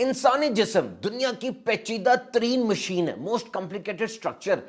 انسانی جسم دنیا کی پیچیدہ ترین مشین ہے، موسٹ کمپلیکیٹڈ سٹرکچر.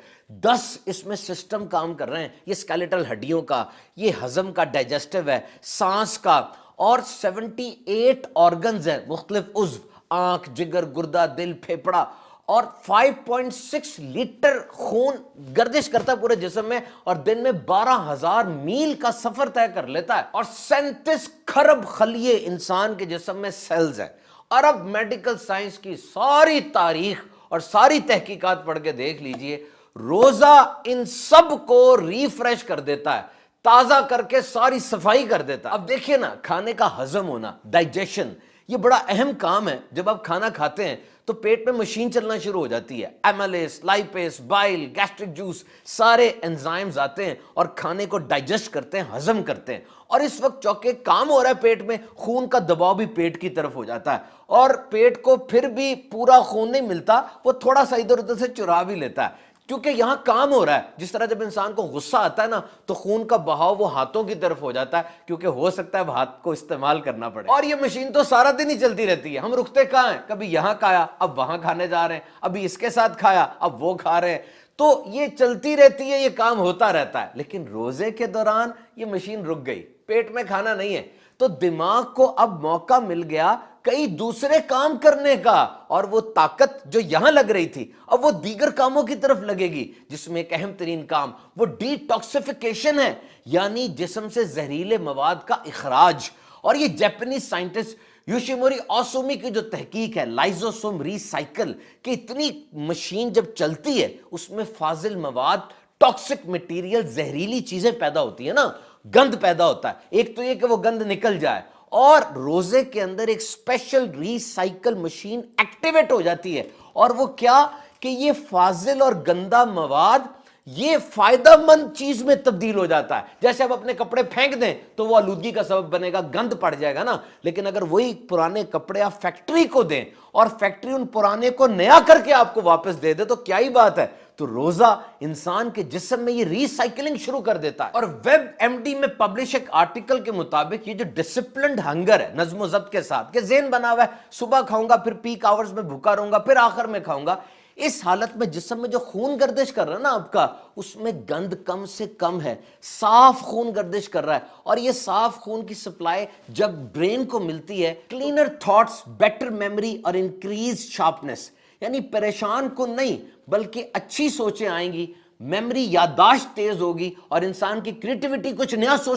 10 اس میں سسٹم کام کر رہے ہیں. یہ اسکیلیٹل ہڈیوں کا، یہ ہضم کا، ڈائجسٹو ہے، سانس کا، اور 78 آرگنز ہیں، مختلف عضو، آنکھ، جگر، گردہ، دل، پھیپڑا، اور 5.6 لیٹر خون گردش کرتا ہے پورے جسم میں، اور دن میں 12,000 میل کا سفر طے کر لیتا ہے. اور 37 کھرب خلیے انسان کے جسم میں سیلز ہیں. اور اب میڈیکل سائنس کی ساری تاریخ اور ساری تحقیقات پڑھ کے دیکھ لیجئے، روزہ ان سب کو ریفریش کر دیتا ہے، تازہ کر کے ساری صفائی کر دیتا ہے. اب دیکھیے نا، کھانے کا ہضم ہونا، ڈائجیشن، یہ بڑا اہم کام ہے. جب آپ کھانا کھاتے ہیں تو پیٹ میں مشین چلنا شروع ہو جاتی ہے. ایملیس، لائپیس، بائل، گیسٹرک جوس، سارے انزائمز آتے ہیں اور کھانے کو ڈائجسٹ کرتے ہیں، ہضم کرتے ہیں. اور اس وقت چونکہ کام ہو رہا ہے پیٹ میں، خون کا دباؤ بھی پیٹ کی طرف ہو جاتا ہے، اور پیٹ کو پھر بھی پورا خون نہیں ملتا، وہ تھوڑا سا ادھر ادھر سے چرا بھی لیتا ہے، کیونکہ یہاں کام ہو رہا ہے. جس طرح جب انسان کو غصہ آتا ہے نا تو خون کا بہاؤ وہ ہاتھوں کی طرف ہو جاتا ہے، کیونکہ ہو سکتا ہے اب ہاتھ کو استعمال کرنا پڑے. اور یہ مشین تو سارا دن ہی چلتی رہتی ہے. ہم رکتے کہاں ہیں؟ کبھی یہاں کھایا، اب وہاں کھانے جا رہے ہیں، ابھی اس کے ساتھ کھایا، اب وہ کھا رہے ہیں. تو یہ چلتی رہتی ہے، یہ کام ہوتا رہتا ہے. لیکن روزے کے دوران یہ مشین رک گئی، پیٹ میں کھانا نہیں ہے، تو دماغ کو اب موقع مل گیا کئی دوسرے کام کرنے کا، اور وہ طاقت جو یہاں لگ رہی تھی اب وہ دیگر کاموں کی طرف لگے گی، جس میں ایک اہم ترین کام وہ ڈی ٹاکسیفیکیشن ہے، یعنی جسم سے زہریلے مواد کا اخراج. اور یہ جاپنیز سائنٹسٹ یوشیموری اوسومی کی جو تحقیق ہے، لائزوسوم ری سائیکل، کہ اتنی مشین جب چلتی ہے اس میں فاضل مواد، ٹاکسک مٹیریل، زہریلی چیزیں پیدا ہوتی ہیں نا، گند پیدا ہوتا ہے. ایک تو یہ کہ وہ گند نکل جائے، اور روزے کے اندر ایک اسپیشل ری سائیکل مشین ایکٹیویٹ ہو جاتی ہے. اور وہ کیا کہ یہ فاضل اور گندا مواد یہ فائدہ مند چیز میں تبدیل ہو جاتا ہے. جیسے آپ اپنے کپڑے پھینک دیں تو وہ آلودگی کا سبب بنے گا، گند پڑ جائے گا نا. لیکن اگر وہی پرانے کپڑے آپ فیکٹری کو دیں اور فیکٹری ان پرانے کو نیا کر کے آپ کو واپس دے دے تو کیا ہی بات ہے. تو روزہ انسان کے جسم میں یہ ری سائیکلنگ شروع کر دیتا ہے. اور ویب ایم ڈی میں پبلش ایک آرٹیکل کے مطابق یہ جو ڈسپلنڈ ہنگر ہے، نظم و ضبط کے ساتھ، کہ ذہن بنا ہوا ہے صبح کھاؤں گا، پھر پیک آورز میں بھوکا رہوں گا، پھر آخر میں کھاؤں گا، اس حالت میں جسم میں جو خون گردش کر رہا ہے نا آپ کا، اس میں گند کم سے کم ہے، صاف خون گردش کر رہا ہے. اور یہ صاف خون کی سپلائی جب برین کو ملتی ہے، کلینر تھاٹس، بیٹر میموری اور انکریز شارپنس، یعنی پریشان کن نہیں بلکہ اچھی سوچیں آئیں گی، میموری، یادداشت تیز ہوگی، اور انسان کی کریٹیوٹی کچھ نیا سوچ